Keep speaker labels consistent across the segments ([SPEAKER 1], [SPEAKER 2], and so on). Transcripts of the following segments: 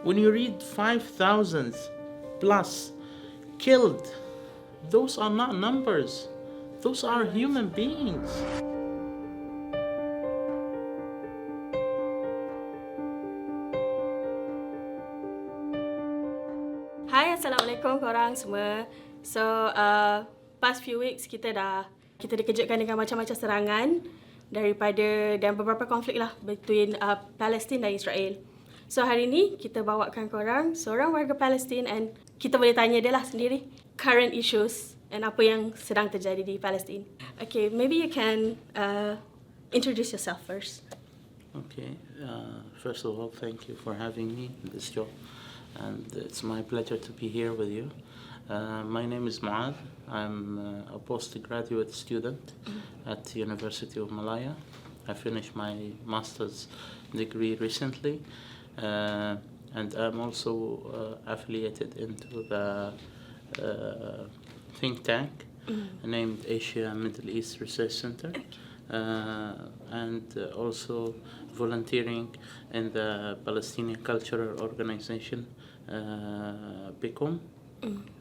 [SPEAKER 1] When you read 5,000 plus killed, those are not numbers. Those are human beings.
[SPEAKER 2] Hai, Assalamualaikum korang semua. So, past few weeks kita dikejutkan dengan macam-macam serangan dan beberapa konflik lah between Palestin dan Israel. So, hari ni kita bawakan korang seorang warga Palestin and kita boleh tanya dia lah sendiri current issues and apa yang sedang terjadi di Palestin. Okay, maybe you can introduce yourself first.
[SPEAKER 1] Okay, first of all, thank you for having me in this show. And it's my pleasure to be here with you. My name is Muad. I'm a postgraduate student at the University of Malaya. I finished my master's degree recently, and I'm also affiliated into the think tank named Asia Middle East Research Center, and also volunteering in the Palestinian Cultural Organization, PICOM,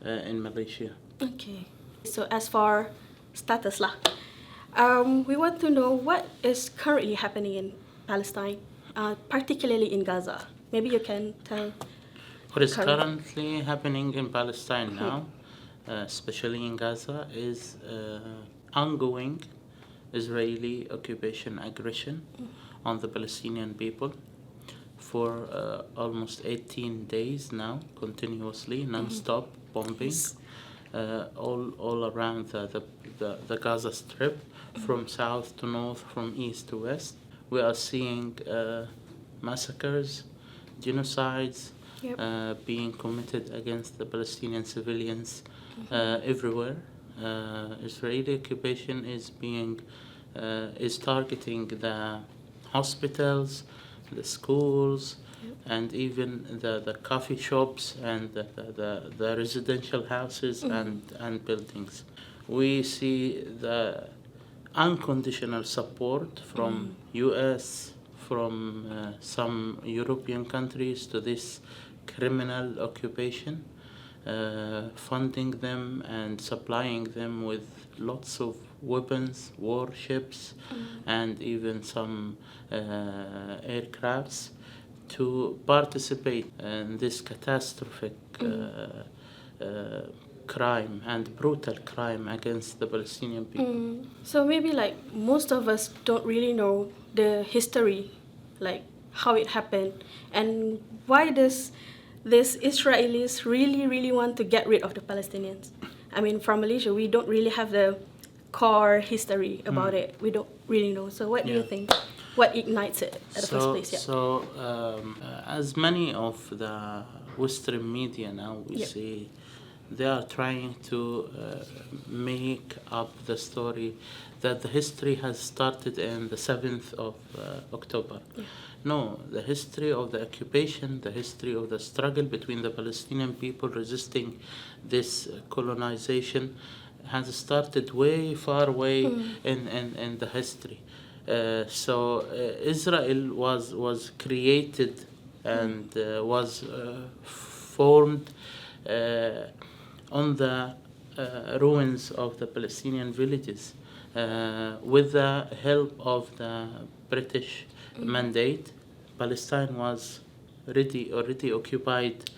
[SPEAKER 1] in Malaysia.
[SPEAKER 2] Okay. So as for status lah, we want to know what is currently happening in Palestine, particularly in Gaza. Maybe you can tell.
[SPEAKER 1] What is currently happening in Palestine now, especially in Gaza, is ongoing Israeli occupation aggression on the Palestinian people for almost 18 days now, continuously, non-stop bombing all around the Gaza Strip, from south to north, from east to west. We are seeing massacres, genocides being committed against the Palestinian civilians everywhere. Israeli occupation is targeting the hospitals, the schools, and even the coffee shops and the residential houses and buildings. We see the unconditional support from US, from some European countries to this criminal occupation, funding them and supplying them with lots of weapons, warships, and even some aircrafts to participate in this catastrophic crime and brutal crime against the Palestinian people.
[SPEAKER 2] So maybe like most of us don't really know the history, like how it happened and why does this Israelis really want to get rid of the Palestinians. I mean, from Malaysia, we don't really have the core history about it. We don't really know. So what do you think? What ignites it at the first place?
[SPEAKER 1] So, as many of the Western media now, we see they are trying to make up the story that the history has started in the 7th of October. No, the history of the occupation, the history of the struggle between the Palestinian people resisting this colonization has started way far away in the history. So Israel was created and was formed on the ruins of the Palestinian villages with the help of the British mandate. Palestine was already occupied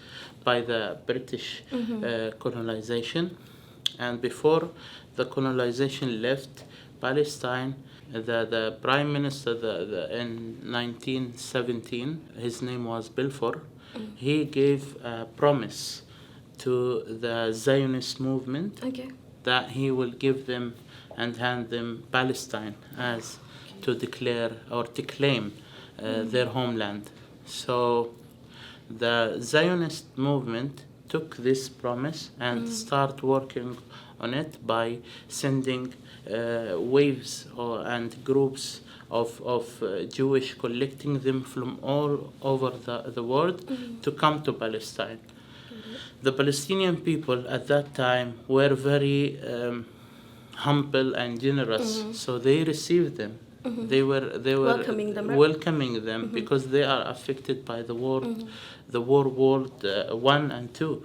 [SPEAKER 1] by the British colonization, and before the colonization left Palestine, the Prime Minister in 1917, his name was Balfour, he gave a promise to the Zionist movement that he will give them and hand them Palestine as to declare or to claim their homeland. So the Zionist movement took this promise and start working on it by sending waves and groups of Jewish, collecting them from all over the world to come to Palestine. The Palestinian people at that time were very humble and generous, so they received them. They were
[SPEAKER 2] Welcoming them, right?
[SPEAKER 1] welcoming them because they are affected by the war world 1 and 2.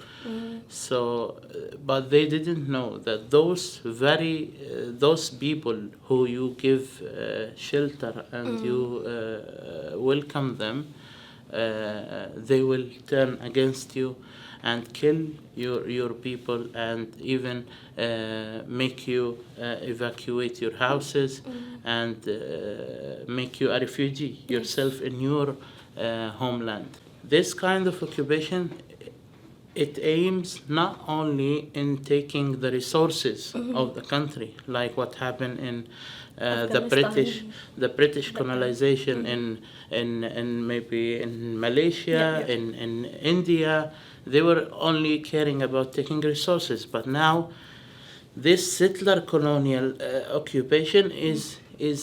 [SPEAKER 1] So but they didn't know that those people who you give shelter and you welcome them, they will turn against you and kill your people and even make you evacuate your houses and make you a refugee yourself in your homeland. This kind of occupation, it aims not only in taking the resources of the country, like what happened in the British colonization in maybe in Malaysia, in India. They were only caring about taking resources, but now this settler colonial occupation is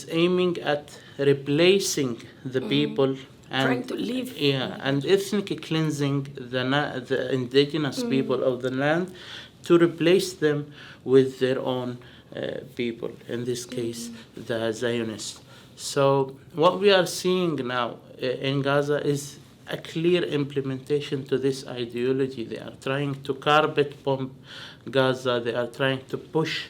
[SPEAKER 1] aiming at replacing the people and
[SPEAKER 2] Trying to live.
[SPEAKER 1] and ethnically cleansing the indigenous people of the land to replace them with their own people, in this case the Zionists. So what we are seeing now in Gaza is a clear implementation to this ideology. They are trying to carpet bomb Gaza. They are trying to push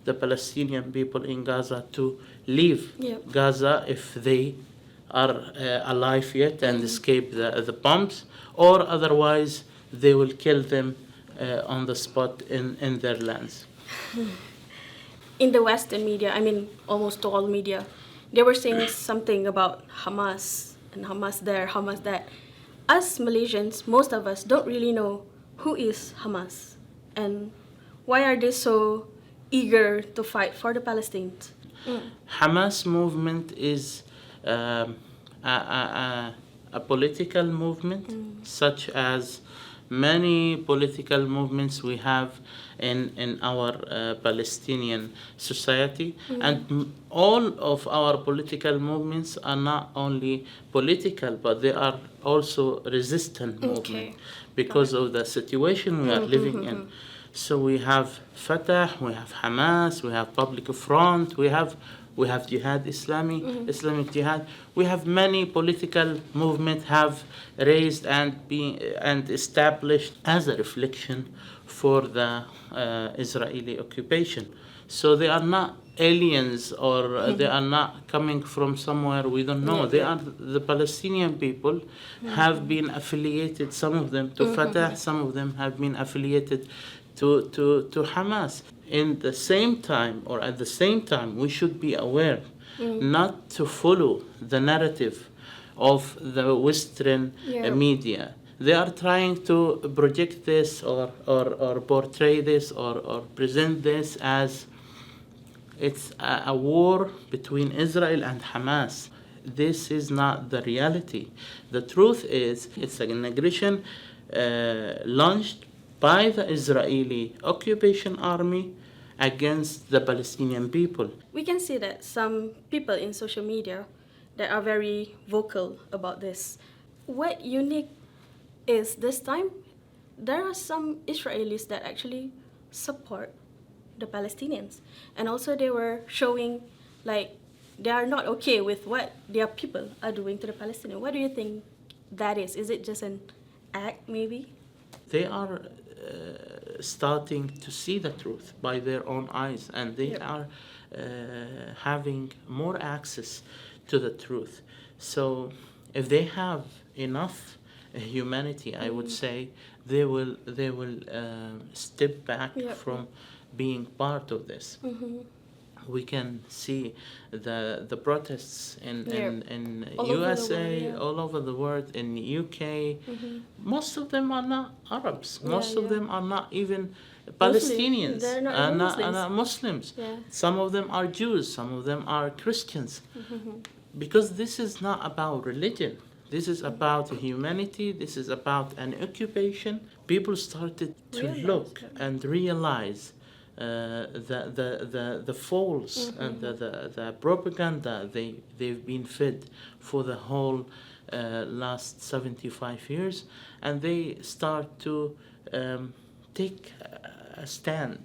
[SPEAKER 1] the Palestinian people in Gaza to leave Gaza if they are alive yet and escape the bombs, or otherwise they will kill them on the spot in their lands.
[SPEAKER 2] In the Western media, I mean almost all media, they were saying something about Hamas and Hamas there, Hamas that. Us Malaysians, most of us don't really know who is Hamas and why are they so eager to fight for the Palestinians.
[SPEAKER 1] Hamas movement is a political movement, such as many political movements we have in our Palestinian society, and all of our political movements are not only political, but they are also resistant movement because of the situation we are living in. So we have Fatah, we have Hamas, we have Public Front, we have Jihad Islamic Jihad. We have many political movements have raised and established as a reflection for the Israeli occupation. So they are not aliens or they are not coming from somewhere we don't know. They are the Palestinian people have been affiliated, some of them to Fatah, some of them have been affiliated to Hamas. In the same time, or at the same time, we should be aware not to follow the narrative of the Western media. They are trying to project this or portray this or present this as it's a war between Israel and Hamas. This is not the reality. The truth is it's an aggression launched by the Israeli occupation army against the Palestinian people.
[SPEAKER 2] We can see that some people in social media that are very vocal about this. What unique is this time, there are some Israelis that actually support the Palestinians. And also they were showing like they are not okay with what their people are doing to the Palestinians. What do you think that is? Is it just an act maybe?
[SPEAKER 1] They are starting to see the truth by their own eyes, and they are having more access to the truth. So if they have enough humanity, I would say they will step back from being part of this. We can see the protests in USA, all over the world, in the UK. Most of them are not Arabs. Most of them are not even Palestinians.
[SPEAKER 2] They're not
[SPEAKER 1] are
[SPEAKER 2] Muslims.
[SPEAKER 1] not Muslims.
[SPEAKER 2] Yeah.
[SPEAKER 1] Some of them are Jews. Some of them are Christians. Because this is not about religion. This is about humanity. This is about an occupation. People started to look and realize the false and the propaganda they've been fed for the whole last 75 years, and they start to take a stand.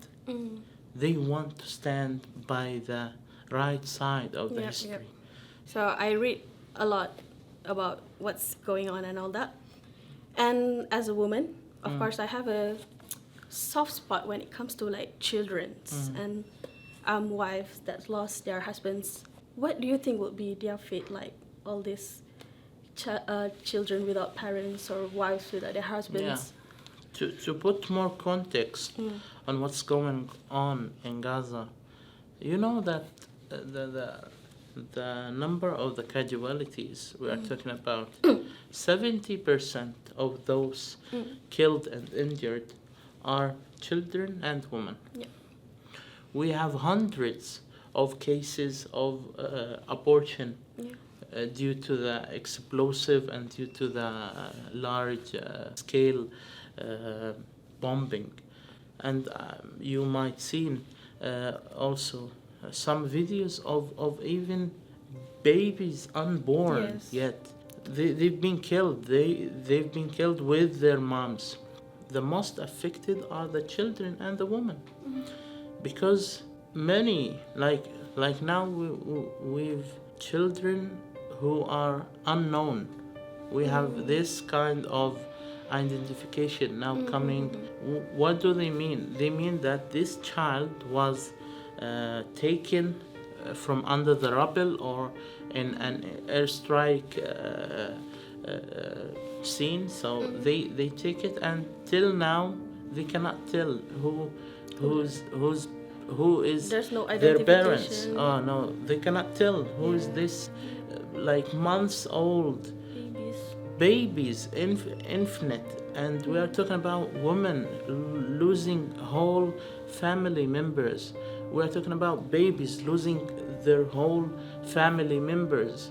[SPEAKER 1] They want to stand by the right side of the history.
[SPEAKER 2] So I read a lot about what's going on and all that. And as a woman, of course, I have a soft spot when it comes to like children's and wives that lost their husbands. What do you think would be their fate like? All these children without parents or wives without their husbands.
[SPEAKER 1] To put more context on what's going on in Gaza, you know that the number of the casualties we are talking about, 70% of those killed and injured are children and women.
[SPEAKER 2] Yeah.
[SPEAKER 1] We have hundreds of cases of abortion due to the explosive and due to the large scale bombing. And you might see also some videos of even babies unborn yet. They've been killed. They've been killed with their moms. The most affected are the children and the women, because many like now we've children who are unknown. We have this kind of identification now coming. What do they mean? They mean that this child was taken from under the rubble or in an airstrike scene. So they take it, and till now they cannot tell who is
[SPEAKER 2] There's no
[SPEAKER 1] their parents.
[SPEAKER 2] identification.
[SPEAKER 1] Oh no, they cannot tell who is this like months old babies, infinite. And we are talking about women losing whole family members. We are talking about babies losing their whole family members.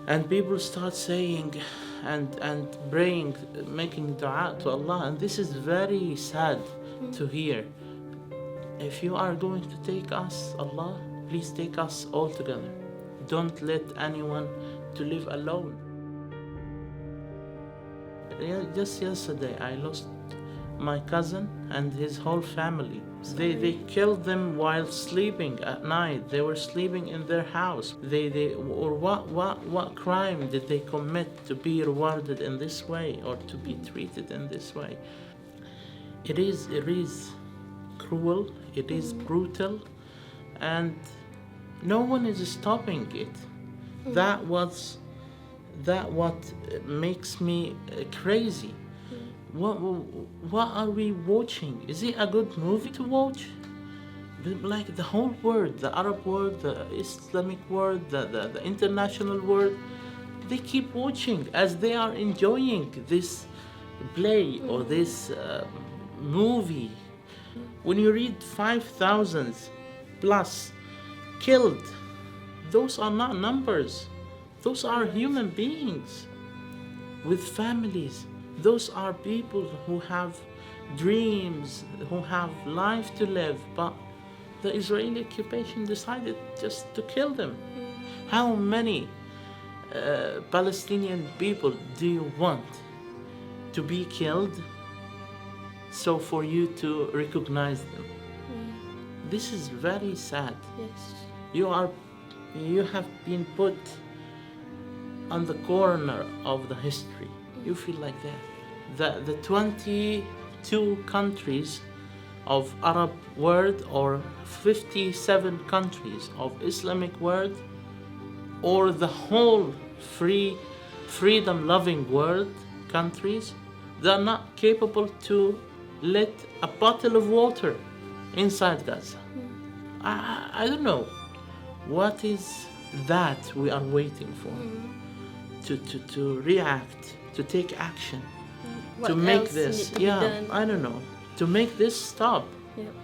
[SPEAKER 1] And people start saying and praying, making dua to Allah, and this is very sad to hear. If you are going to take us, Allah, please take us all together. Don't let anyone to live alone. Just yesterday I lost my cousin and his whole family. They killed them while sleeping at night. They were sleeping in their house. Or what crime did they commit to be rewarded in this way or to be treated in this way? It is cruel, it is brutal, and no one is stopping it. That what makes me crazy. What are we watching? Is it a good movie to watch? Like the whole world, the Arab world, the Islamic world, the international world, they keep watching as they are enjoying this play or this movie. When you read 5,000 plus killed, those are not numbers. Those are human beings with families. Those are people who have dreams, who have life to live, but the Israeli occupation decided just to kill them. How many Palestinian people do you want to be killed so for you to recognize them? This is very sad.
[SPEAKER 2] Yes.
[SPEAKER 1] You have been put on the corner of the history. You feel like that. The 22 countries of Arab world or 57 countries of Islamic world or the whole freedom-loving world countries, they are not capable to let a bottle of water inside Gaza. I don't know what is that we are waiting for to react, to take action,
[SPEAKER 2] What
[SPEAKER 1] to make
[SPEAKER 2] else
[SPEAKER 1] this
[SPEAKER 2] need to be done?
[SPEAKER 1] I don't know, to make this stop.
[SPEAKER 2] Yep.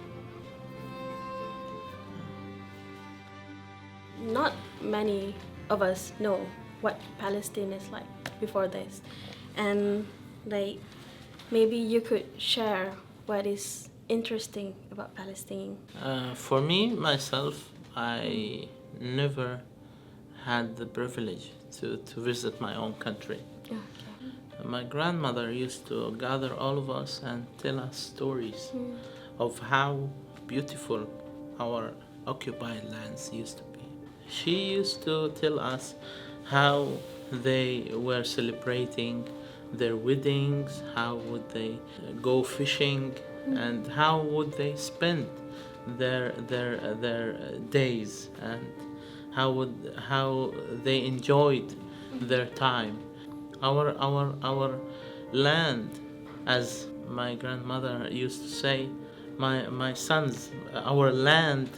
[SPEAKER 2] Not many of us know what Palestine is like before this, and like maybe you could share what is interesting about Palestine.
[SPEAKER 1] For me, myself, I never had the privilege to visit my own country.
[SPEAKER 2] Okay.
[SPEAKER 1] My grandmother used to gather all of us and tell us stories of how beautiful our occupied lands used to be. She used to tell us how they were celebrating their weddings, how would they go fishing, and how would they spend their days, and how they enjoyed their time. Our land, as my grandmother used to say, my sons, our land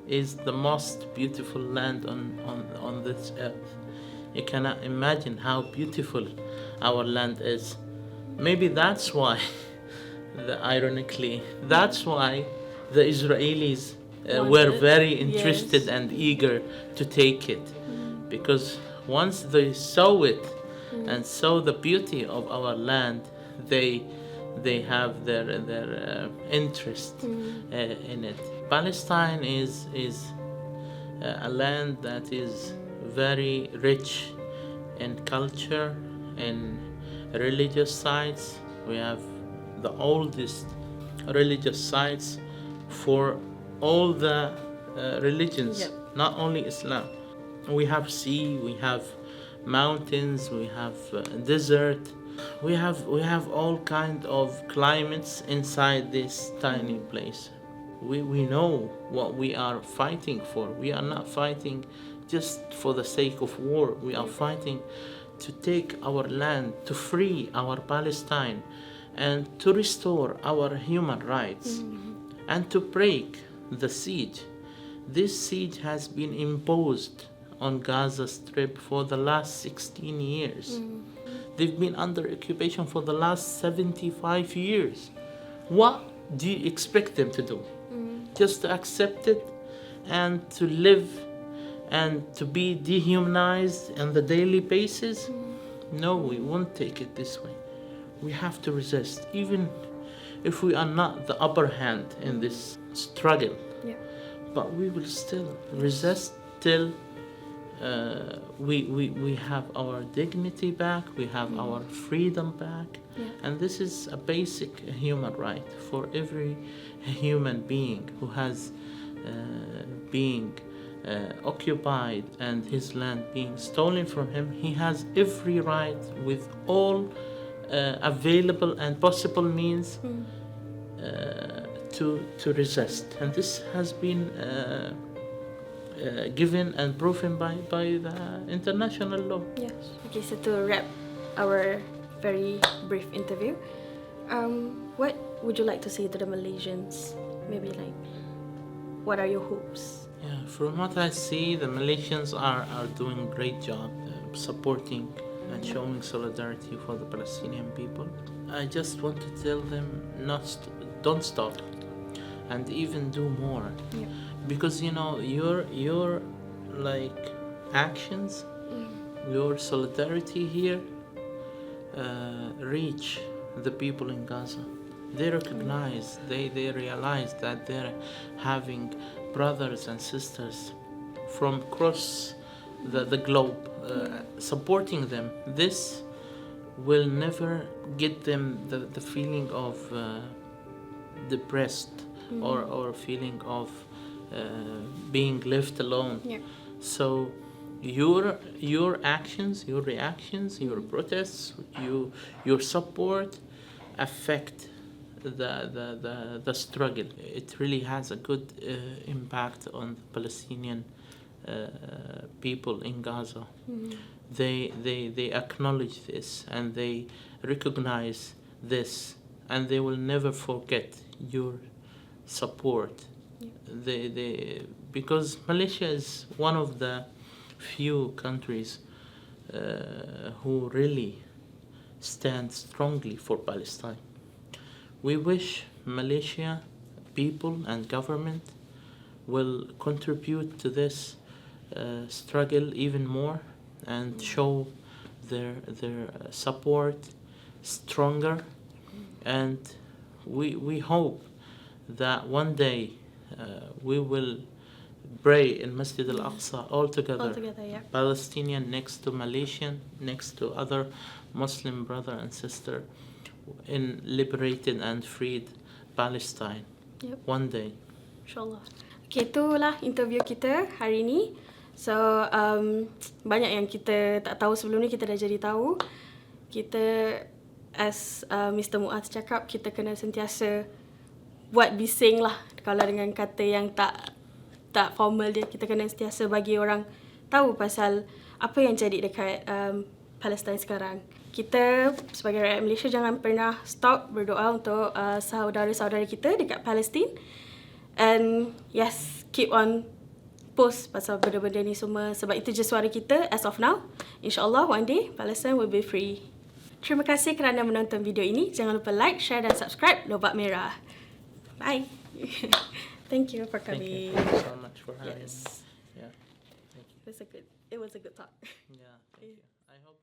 [SPEAKER 1] is the most beautiful land on this earth. You cannot imagine how beautiful our land is. Maybe that's why, ironically, that's why the Israelis were very interested
[SPEAKER 2] Yes.
[SPEAKER 1] and eager to take it, because once they saw it and saw the beauty of our land, they have their interest in it. Palestine is a land that is very rich in culture, in religious sites. We have the oldest religious sites for all the religions,
[SPEAKER 2] Yep.
[SPEAKER 1] not only Islam. We have sea, we have mountains, we have desert. We have all kind of climates inside this tiny place. We know what we are fighting for. We are not fighting just for the sake of war. We are fighting to take our land, to free our Palestine, and to restore our human rights, and to break the siege. This siege has been imposed on Gaza Strip for the last 16 years. They've been under occupation for the last 75 years. What do you expect them to do? Just to accept it and to live and to be dehumanized on the daily basis? No, we won't take it this way. We have to resist, even if we are not the upper hand in this struggle.
[SPEAKER 2] Yeah.
[SPEAKER 1] But we will still resist till we have our dignity back, we have our freedom back.
[SPEAKER 2] Yeah.
[SPEAKER 1] And this is a basic human right for every human being who has being occupied and his land being stolen from him. He has every right, with all available and possible means, to resist. And this has been given and proven by the international law.
[SPEAKER 2] Yes. Okay, so to wrap our very brief interview, what would you like to say to the Malaysians? Maybe like, what are your hopes?
[SPEAKER 1] Yeah, from what I see, the Malaysians are doing a great job supporting and showing solidarity for the Palestinian people. I just want to tell them don't stop, and even do more.
[SPEAKER 2] Yeah.
[SPEAKER 1] Because your like actions, your solidarity here reach the people in Gaza. They recognize, they realize that they're having brothers and sisters from across the globe supporting them. This will never get them the feeling of depressed or feeling of being left alone.
[SPEAKER 2] Yeah.
[SPEAKER 1] So your actions, your reactions, your protests, your support affect the struggle. It really has a good impact on the Palestinian people in Gaza. They acknowledge this, and they recognize this, and they will never forget your support. Because Malaysia is one of the few countries who really stand strongly for Palestine. We wish Malaysia people and government will contribute to this struggle even more and show their support stronger, and we hope that one day we will pray in Masjid al-Aqsa all together,
[SPEAKER 2] yeah.
[SPEAKER 1] Palestinian next to Malaysian, next to other Muslim brother and sister, in liberated and freed Palestine.
[SPEAKER 2] Yep.
[SPEAKER 1] One day.
[SPEAKER 2] InsyaAllah. Okay, itulah interview kita hari ni. So banyak yang kita tak tahu sebelum ni, kita dah jadi tahu. Kita as Mr. Muaz cakap, kita kena sentiasa buat bising lah. Kalau dengan kata yang tak formal dia, kita kena sentiasa bagi orang tahu pasal apa yang jadi dekat Palestin sekarang. Kita sebagai rakyat Malaysia jangan pernah stop berdoa untuk saudara-saudara kita dekat Palestin. And yes, keep on post pasal benda-benda ni semua, sebab itu je suara kita as of now. InsyaAllah one day Palestine will be free. Terima kasih kerana menonton video ini. Jangan lupa like, share dan subscribe Lobak Merah. Bye. Thank you for coming.
[SPEAKER 1] Thank you so much for having me.
[SPEAKER 2] Yes.
[SPEAKER 1] Yeah. Thank you.
[SPEAKER 2] It was a good talk.
[SPEAKER 1] Yeah, thank you. I hope